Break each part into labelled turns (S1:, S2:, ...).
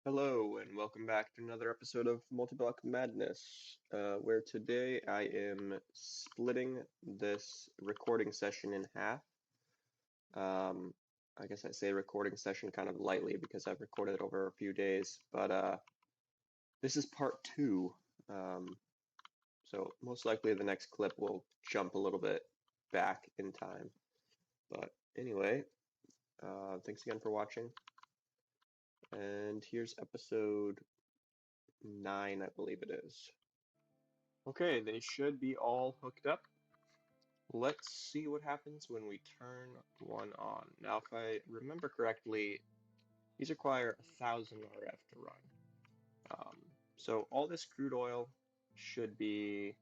S1: Hello, and welcome back to another episode of Multiblock Madness, where today I am splitting this recording session in half. Um, I guess I say recording session kind of lightly because I've recorded it over a few days, but this is part two. Um, so most likely the next clip will jump a little bit back in time. But anyway, thanks again for watching. And here's episode 9, I believe it is. Okay, they should be all hooked up. Let's see what happens when we turn one on. Now, if I remember correctly, these require 1,000 RF to run. Um, so all this crude oil should be,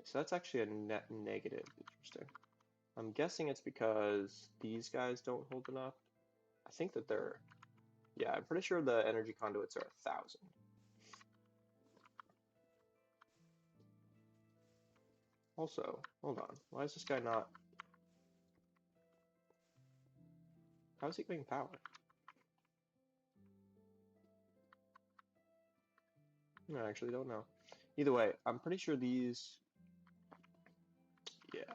S1: so that's actually a net negative. Interesting. I'm guessing it's because these guys don't hold enough. I think that they're, yeah, I'm pretty sure the energy conduits are 1,000. Also, hold on, why is this guy not, how is he getting power? No, I actually don't know. Either way, I'm pretty sure these, yeah.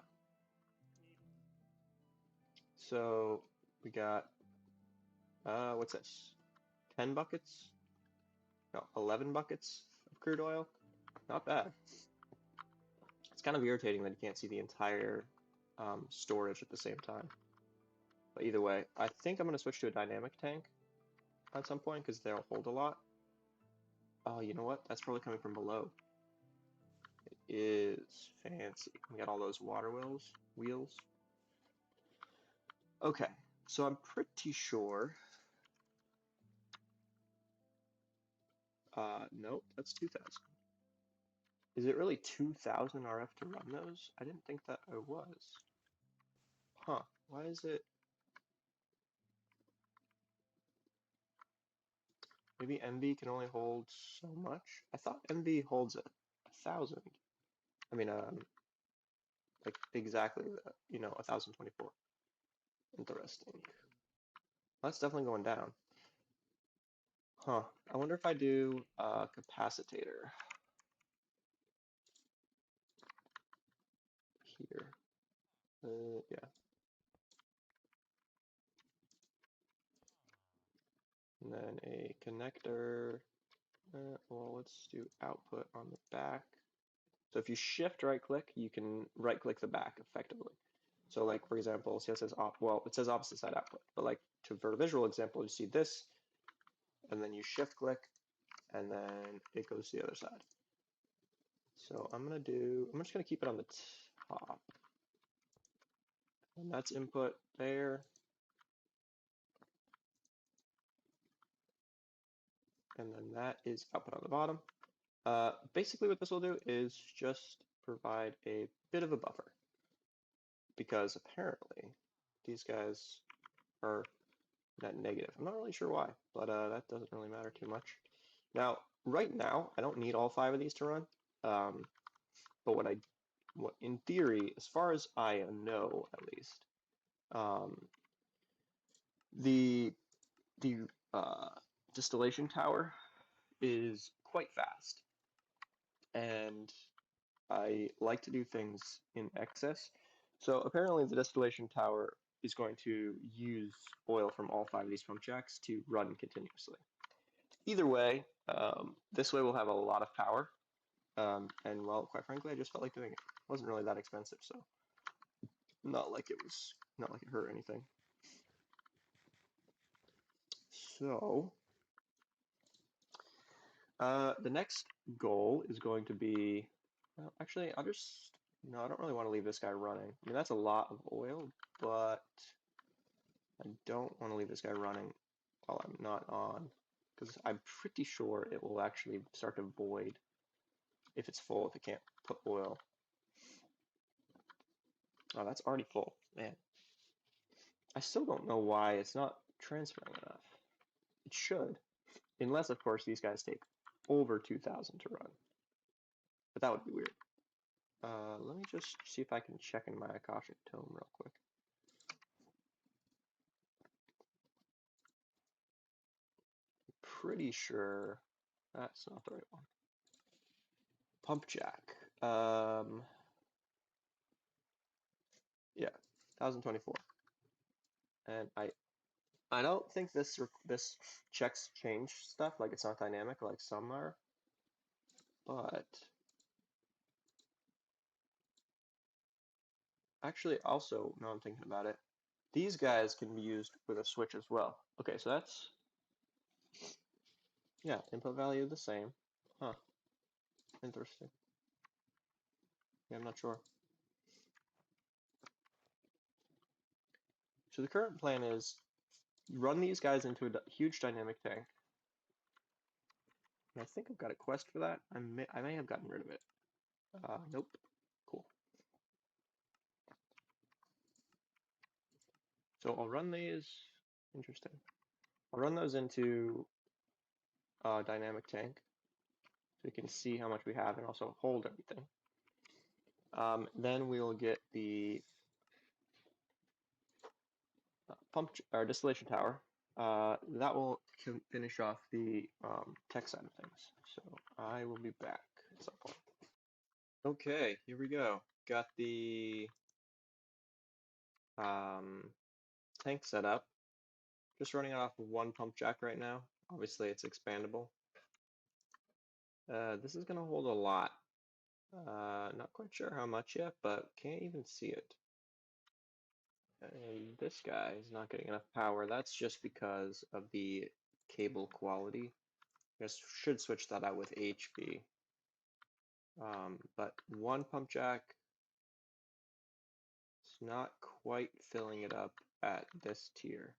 S1: So we got, what's this? 10 buckets? No, 11 buckets of crude oil. Not bad. It's kind of irritating that you can't see the entire storage at the same time. But either way, I think I'm going to switch to a dynamic tank at some point because they'll hold a lot. Oh, you know what? That's probably coming from below. It is fancy. We got all those water wheels. Okay, so I'm pretty sure. Nope, that's 2,000. Is it really 2,000 RF to run those? I didn't think that it was. Huh, why is it? Maybe MV can only hold so much? I thought MV holds 1,000. I mean, like exactly, 1,024. Interesting. That's definitely going down. Huh, I wonder if I do a capacitor here. Yeah. And then a connector. Well, let's do output on the back. So if you shift right click, you can right click the back effectively. So like for example, see how it says it says opposite side output, but like for a visual example, you see this, and then you shift click, and then it goes to the other side. So I'm just gonna keep it on the top, and that's input there, and then that is output on the bottom. Basically what this will do is just provide a bit of a buffer, because apparently these guys are net negative. I'm not really sure why, but that doesn't really matter too much. Now, right now, I don't need all 5 of these to run, but what in theory, as far as I know at least, um, the the uh, distillation tower is quite fast, and I like to do things in excess. So apparently the distillation tower is going to use oil from all 5 of these pump jacks to run continuously. Either way, this way we'll have a lot of power. And well, quite frankly, I just felt like doing it. It wasn't really that expensive, so not like it hurt anything. So, the next goal is going to be, well, actually, no, I don't really want to leave this guy running. I mean, that's a lot of oil, but I don't want to leave this guy running while I'm not on, because I'm pretty sure it will actually start to void if it's full, if it can't put oil. Oh, that's already full, man. I still don't know why it's not transferring enough. It should, unless, of course, these guys take over 2,000 to run. But that would be weird. Let me just see if I can check in my Akashic Tome real quick. pretty sure that's not the right one. Pump jack. Yeah, 1024. And I don't think this checks change stuff, like it's not dynamic like some are, but actually also, now I'm thinking about it, these guys can be used with a switch as well. Okay, so that's, yeah, input value the same. Huh, interesting. Yeah, I'm not sure. So the current plan is run these guys into a huge dynamic tank. And I think I've got a quest for that. I may have gotten rid of it. Nope. Cool. So I'll run these. Interesting. I'll run those into dynamic tank so we can see how much we have and also hold everything. Then we'll get the pump or distillation tower. That will finish off the tech side of things. So I will be back at some point. Okay, here we go. Got the tank set up. Just running it off of one pump jack right now. Obviously, it's expandable. This is going to hold a lot. Not quite sure how much yet, but can't even see it. And this guy is not getting enough power. That's just because of the cable quality. I guess should switch that out with HV. But one pump jack is not quite filling it up at this tier.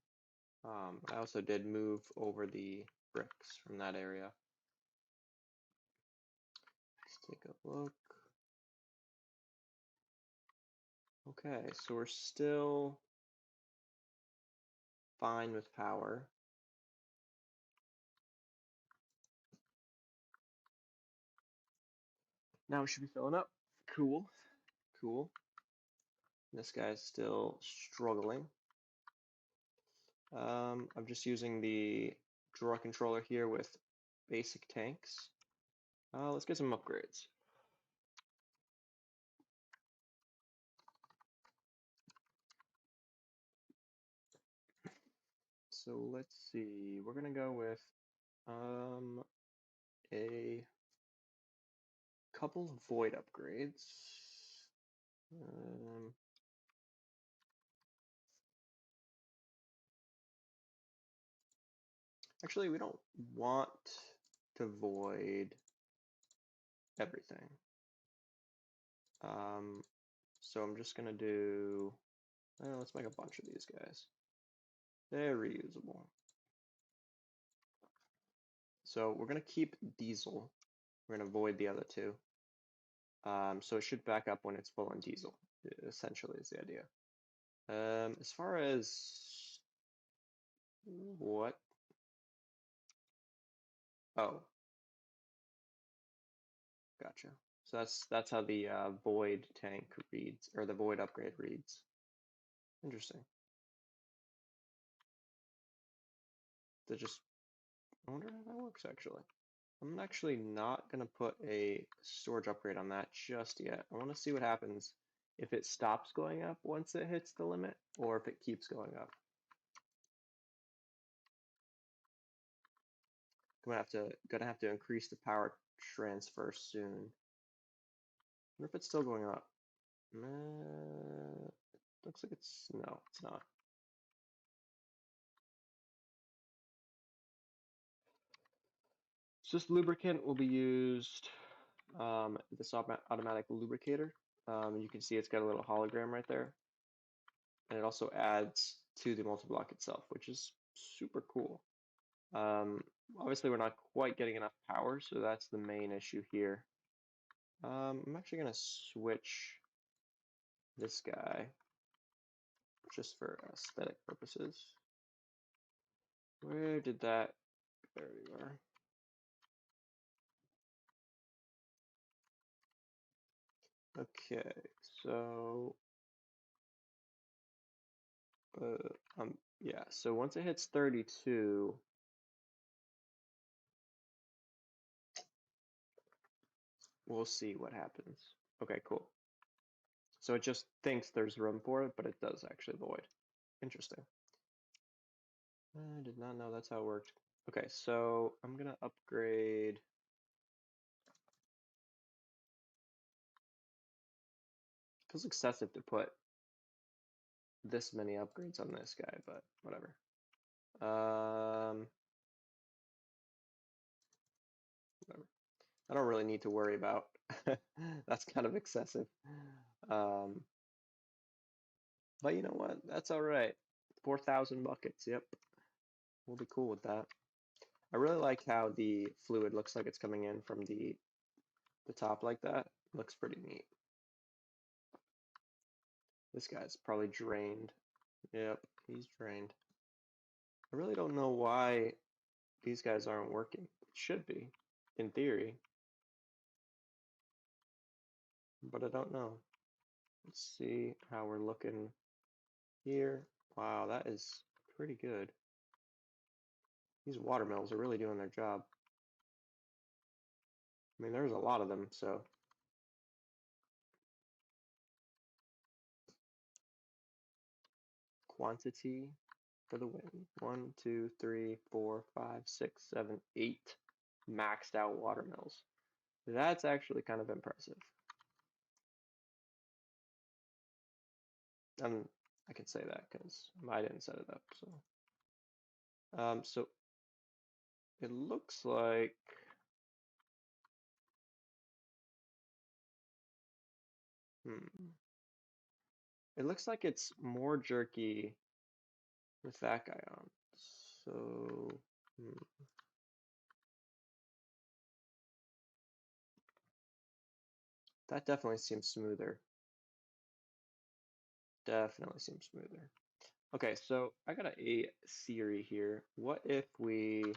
S1: I also did move over the bricks from that area. Let's take a look. Okay, so we're still fine with power. Now we should be filling up. Cool, cool. This guy's still struggling. I'm just using the draw controller here with basic tanks. Let's get some upgrades. So let's see, we're gonna go with a couple of void upgrades. Actually, we don't want to void everything. So I'm just gonna do, let's make a bunch of these guys. They're reusable. So we're gonna keep diesel. We're gonna void the other two. So it should back up when it's full on diesel, essentially is the idea. As far as what? Oh, gotcha. So that's how the void tank reads, or the void upgrade reads. Interesting. That just, I wonder how that works actually. I'm actually not gonna put a storage upgrade on that just yet. I want to see what happens if it stops going up once it hits the limit, or if it keeps going up. Gonna have to increase the power transfer soon. Wonder if it's still going up. Looks like no, it's not. So this lubricant will be used, this automatic lubricator. You can see it's got a little hologram right there. And it also adds to the multi-block itself, which is super cool. Obviously we're not quite getting enough power, so that's the main issue here. I'm actually gonna switch this guy just for aesthetic purposes. Where did that, there we are. Okay, so yeah, so once it hits 32, we'll see what happens. Okay, cool. So it just thinks there's room for it, but it does actually void. Interesting. I did not know that's how it worked. Okay, so I'm gonna upgrade. Feels excessive to put this many upgrades on this guy, but whatever. Whatever. I don't really need to worry about. That's kind of excessive. Um, but you know what? That's all right. 4,000 buckets. Yep, we'll be cool with that. I really like how the fluid looks like it's coming in from the top like that. Looks pretty neat. This guy's probably drained. Yep, he's drained. I really don't know why these guys aren't working. It should be, in theory, but I don't know. Let's see how we're looking here. Wow, that is pretty good. These watermills are really doing their job. I mean, there's a lot of them, so. Quantity for the win. 1, 2, 3, 4, 5, 6, 7, 8 maxed out watermills. That's actually kind of impressive. I can say that because I didn't set it up. So it looks like it looks like it's more jerky with that guy on. So that definitely seems smoother. Definitely seems smoother. Okay, so I got a theory here. What if we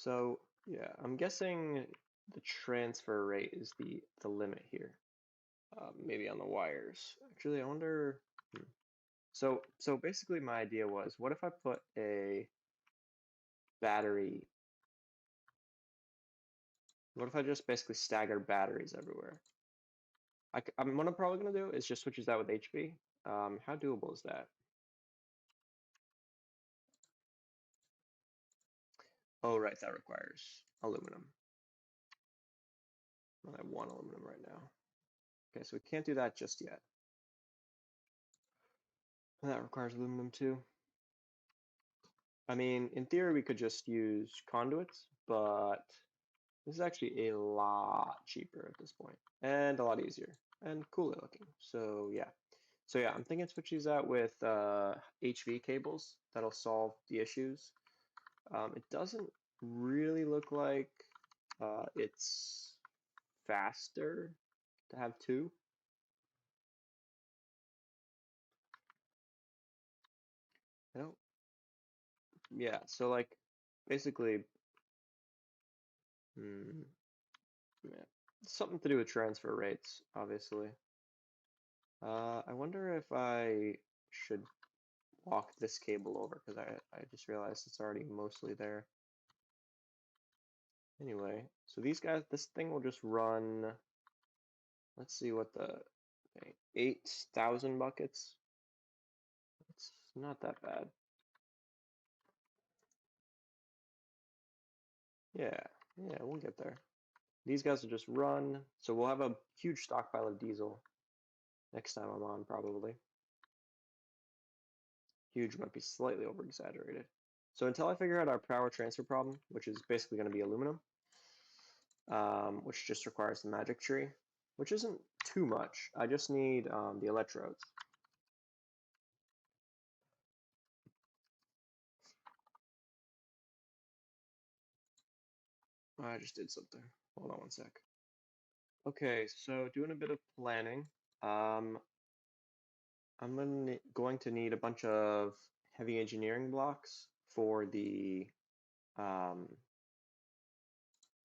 S1: So yeah, I'm guessing the transfer rate is the limit here. Maybe on the wires. Actually, I wonder. So basically, my idea was, what if I put a battery? What if I just basically stagger batteries everywhere? What I'm probably gonna do is just switch that with HV. How doable is that? Oh, right, that requires aluminum. I have 1 aluminum right now. Okay, so we can't do that just yet. That requires aluminum too. I mean, in theory, we could just use conduits, but this is actually a lot cheaper at this point, and a lot easier, and cooler looking. So yeah, I'm thinking switch these out with HV cables. That'll solve the issues. It doesn't really look like it's faster to have two. I don't. Yeah, so like basically, yeah, something to do with transfer rates, obviously. I wonder if I should walk this cable over because I just realized it's already mostly there. Anyway, so these guys, this thing will just run, let's see what the, okay, 8,000 buckets. It's not that bad. Yeah, we'll get there. These guys will just run, so we'll have a huge stockpile of diesel next time I'm on, probably. Huge might be slightly over exaggerated. So until I figure out our power transfer problem, which is basically going to be aluminum, which just requires the magic tree, which isn't too much. I just need the electrodes. I just did something. Hold on 1 sec. Okay, so doing a bit of planning. I'm going to need a bunch of heavy engineering blocks for the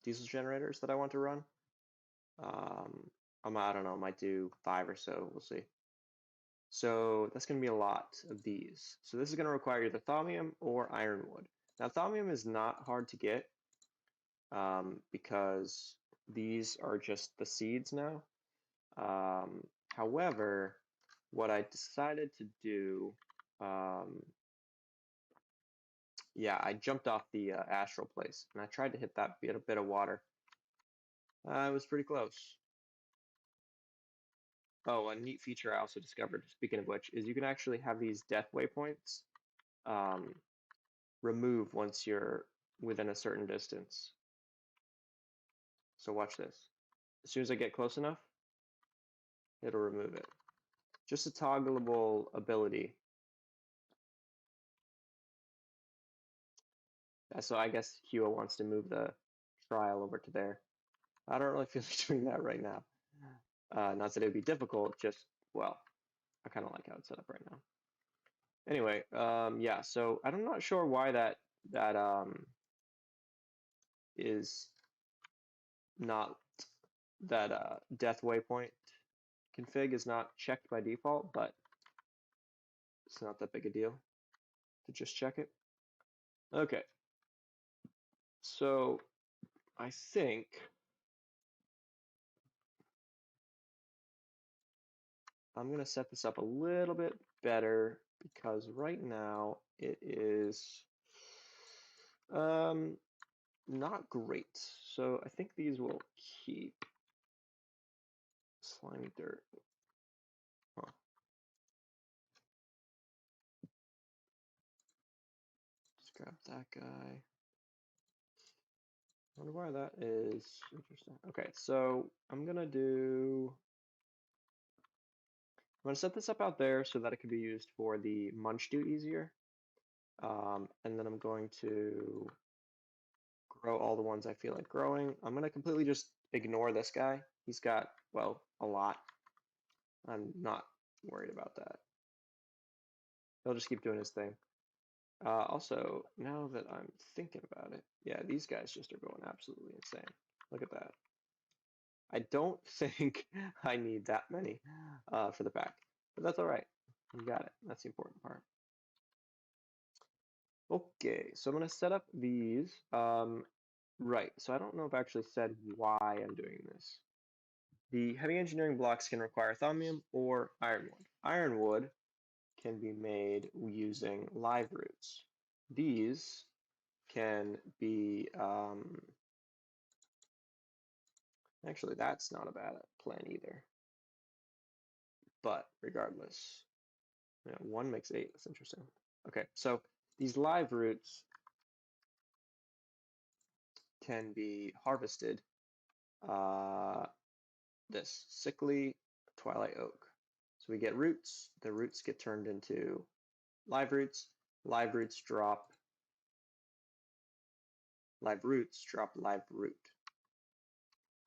S1: diesel generators that I want to run. I don't know, might do 5 or so, we'll see. So that's going to be a lot of these. So this is going to require either thaumium or ironwood. Now thaumium is not hard to get. because these are just the seeds now. However, what I decided to do, yeah, I jumped off the astral place and I tried to hit that bit of water. It was pretty close. Oh, a neat feature I also discovered, speaking of which, is you can actually have these death waypoints um, remove once you're within a certain distance. So watch this. As soon as I get close enough, it'll remove it. Just a toggleable ability. So I guess Hua wants to move the trial over to there. I don't really feel like doing that right now. Not that it would be difficult, just, well, I kind of like how it's set up right now. Anyway, yeah, so I'm not sure why that is not that death waypoint config is not checked by default, but it's not that big a deal to just check it. Okay, so I think I'm gonna set this up a little bit better because right now it is not great. So I think these will keep slimy dirt. Huh. Just grab that guy. I wonder why that is interesting. Okay, so I'm gonna set this up out there so that it can be used for the munch do easier. And then I'm going to grow all the ones I feel like growing. I'm gonna completely just ignore this guy. He's got, well, a lot. I'm not worried about that. He'll just keep doing his thing. Also, now that I'm thinking about it, yeah, these guys just are going absolutely insane. Look at that. I don't think I need that many for the pack, but that's all right. You got it. That's the important part. Okay, so I'm going to set up these. Right, so I don't know if I actually said why I'm doing this. The heavy engineering blocks can require thaumium or ironwood. Ironwood can be made using live roots. These can be, actually that's not a bad plan either. But regardless, yeah, 1 makes 8, that's interesting. Okay, so these live roots can be harvested. This sickly twilight oak. So we get roots, the roots get turned into live roots drop live root.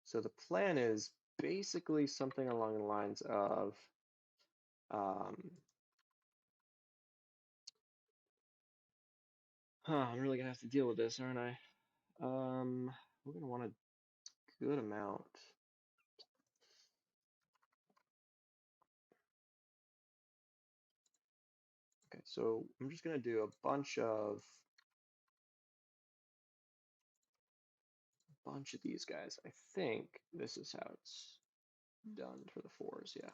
S1: So the plan is basically something along the lines of I'm really gonna have to deal with this, aren't I? We're gonna want a good amount. Okay, so I'm just gonna do a bunch of these guys. I think this is how it's done for the 4s, yeah.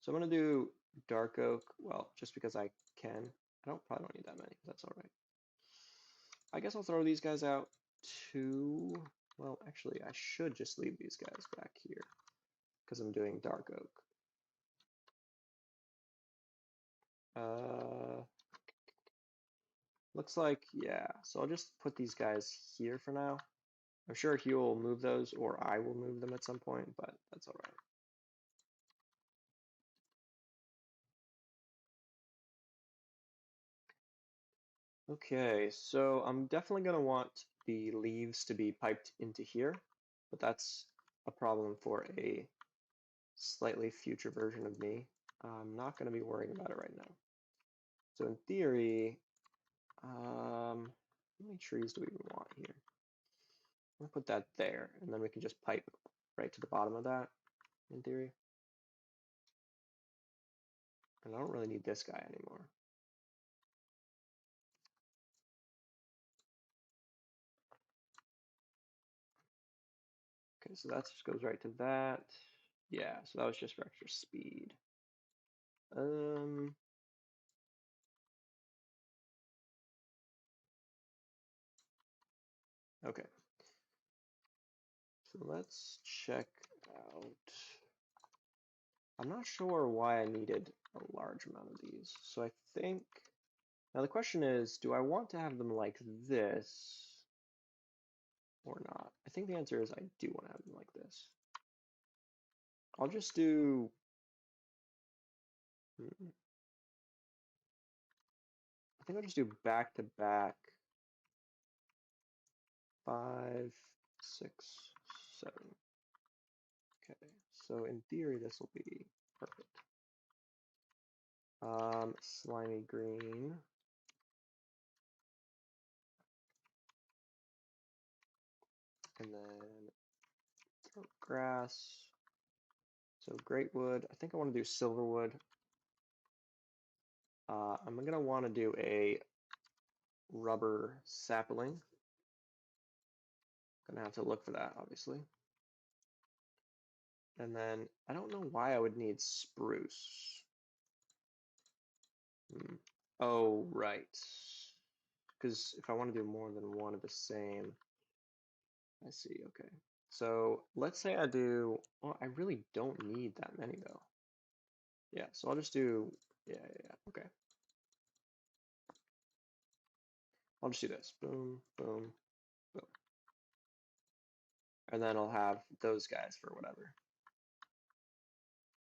S1: So I'm gonna do dark oak, well, just because I can. I probably don't need that many, that's all right. I guess I'll throw these guys out too. Well, actually, I should just leave these guys back here because I'm doing dark oak. Looks like, yeah, so I'll just put these guys here for now. I'm sure he will move those or I will move them at some point, but that's all right. Okay, so I'm definitely going to want the leaves to be piped into here, but that's a problem for a slightly future version of me. I'm not going to be worrying about it right now. So in theory, how many trees do we even want here? I'm going to put that there, and then we can just pipe right to the bottom of that, in theory. And I don't really need this guy anymore. Okay, so that just goes right to that. Yeah, so that was just for extra speed. Okay. So let's check out. I'm not sure why I needed a large amount of these. So I think, now the question is, do I want to have them like this or not? I think the answer is I do want to have them like this. I'll just do, I think I'll just do back to back 5, 6, 7. Okay, so in theory this will be perfect. Slimy green. And then grass. So great wood. I think I want to do silver wood. I'm gonna want to do a rubber sapling. Gonna have to look for that, obviously. And then I don't know why I would need spruce. Oh, right. Because if I want to do more than one of the same, I see, okay. So let's say I do, well, I really don't need that many though. Yeah, so I'll just do, yeah, okay. I'll just do this, boom, boom, boom. And then I'll have those guys for whatever.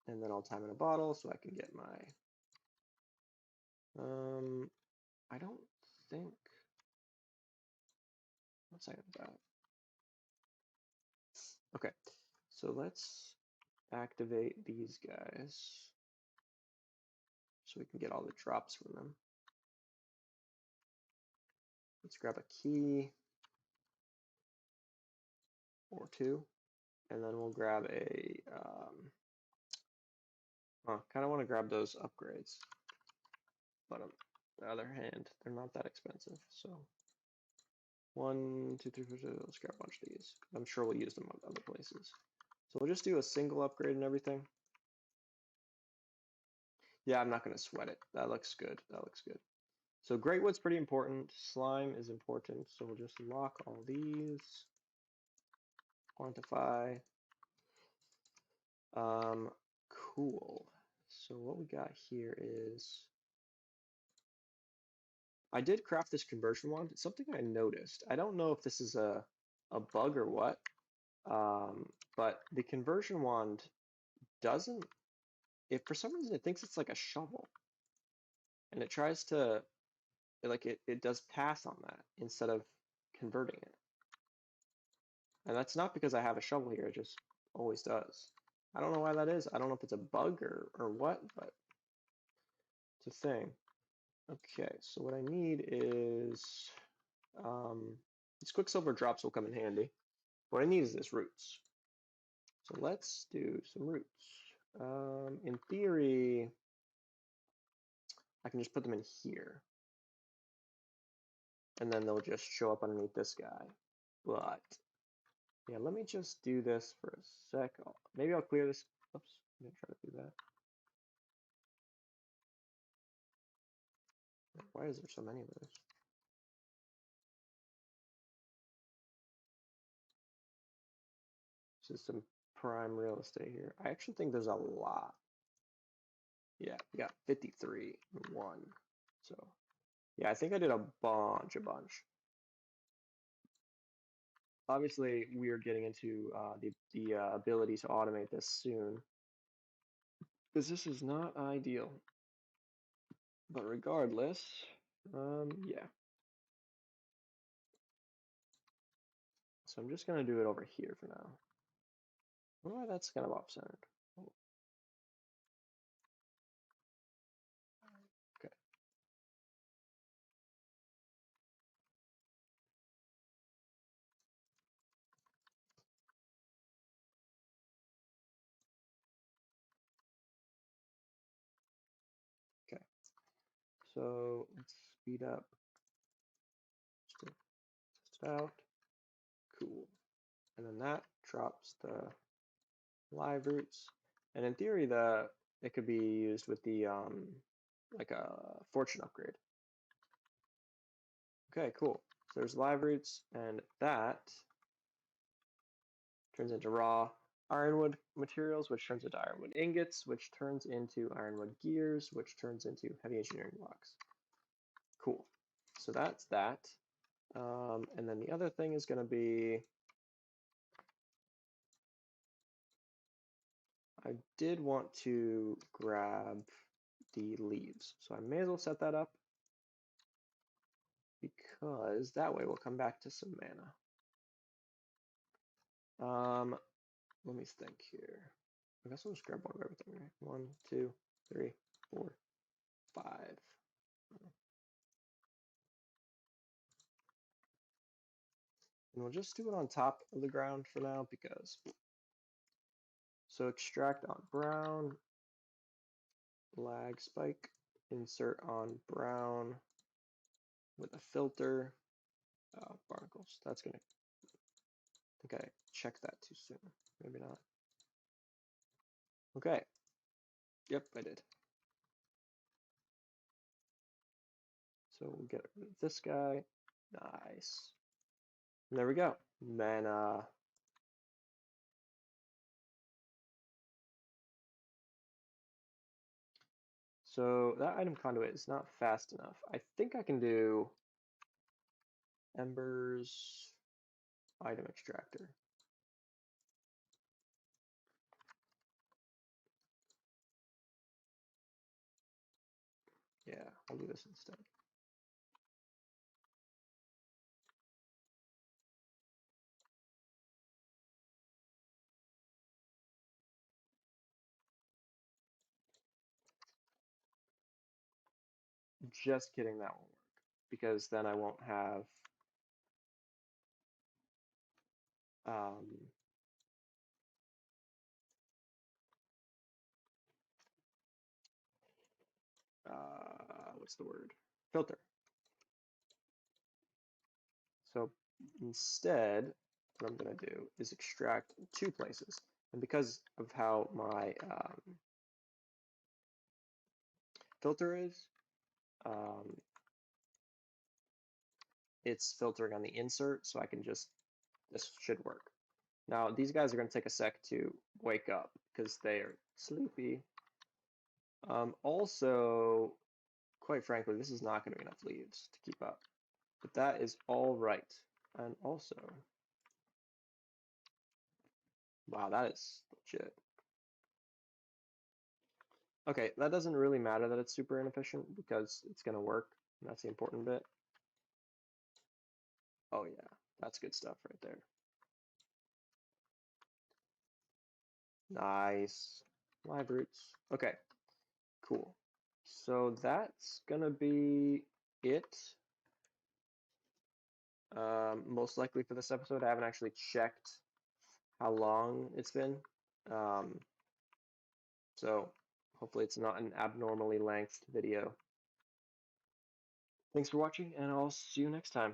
S1: And then I'll time in a bottle so I can get my, I don't think, what's I about? Okay, so let's activate these guys so we can get all the drops from them. Let's grab a key or two, and then we'll grab a, kind of want to grab those upgrades, but on the other hand, they're not that expensive, so 1, 2, 3, 4, 5, let's grab a bunch of these. I'm sure we'll use them on other places. So we'll just do a single upgrade and everything. Yeah, I'm not going to sweat it. That looks good. That looks good. So great wood's pretty important. Slime is important. So we'll just lock all these. Quantify. Cool. So what we got here is, I did craft this conversion wand. It's something I noticed. I don't know if this is a bug or what, but the conversion wand doesn't, if for some reason it thinks it's like a shovel, and it tries to, like it does pass on that instead of converting it. And that's not because I have a shovel here, it just always does. I don't know why that is. I don't know if it's a bug or what, but it's a thing. Okay, so what I need is, these quicksilver drops will come in handy. What I need is this roots. So let's do some roots. In theory, I can just put them in here. And then they'll just show up underneath this guy. But yeah, let me just do this for a sec. Maybe I'll clear this. Oops, I'm gonna try to do that. Why is there so many of those? This is some prime real estate here. I actually think there's a lot. Yeah, we got 53 and 1. So yeah, I think I did a bunch. Obviously, we are getting into the ability to automate this soon, because this is not ideal. But regardless, yeah. So I'm just gonna do it over here for now. I wonder why that's kind of off-centered. Oh, okay. Okay. So let's speed up. Just to test it out. Cool. And then that drops the live roots. And in theory, it could be used with the like a fortune upgrade. Okay, cool. So there's live roots, and that turns into raw ironwood materials, which turns into ironwood ingots, which turns into ironwood gears, which turns into heavy engineering blocks. Cool. So that's that. And then the other thing is going to be, I did want to grab the leaves. So I may as well set that up because that way we'll come back to some mana. Let me think here. I guess I'll just grab one of everything, right? 1, 2, 3, 4, 5. And we'll just do it on top of the ground for now because. So extract on brown, lag spike, insert on brown with a filter. Barnacles. That's gonna. I think I checked that too soon. Maybe not. Okay. Yep, I did. So we'll get rid of this guy. Nice. And there we go. Mana. So that item conduit is not fast enough. I think I can do embers item extractor. Yeah, I'll do this instead. Just kidding, that won't work because then I won't have what's the word? Filter. So instead, what I'm going to do is extract 2 places. And because of how my filter is, it's filtering on the insert, so I can just, this should work. Now, these guys are going to take a sec to wake up because they are sleepy. Also, quite frankly, this is not going to be enough leaves to keep up. But that is all right. And also, wow, that is legit. Okay, that doesn't really matter that it's super inefficient because it's going to work. And that's the important bit. Oh yeah, that's good stuff right there. Nice. Live roots. Okay, cool. So that's gonna be it. Most likely for this episode. I haven't actually checked how long it's been. So hopefully it's not an abnormally length video. Thanks for watching, and I'll see you next time.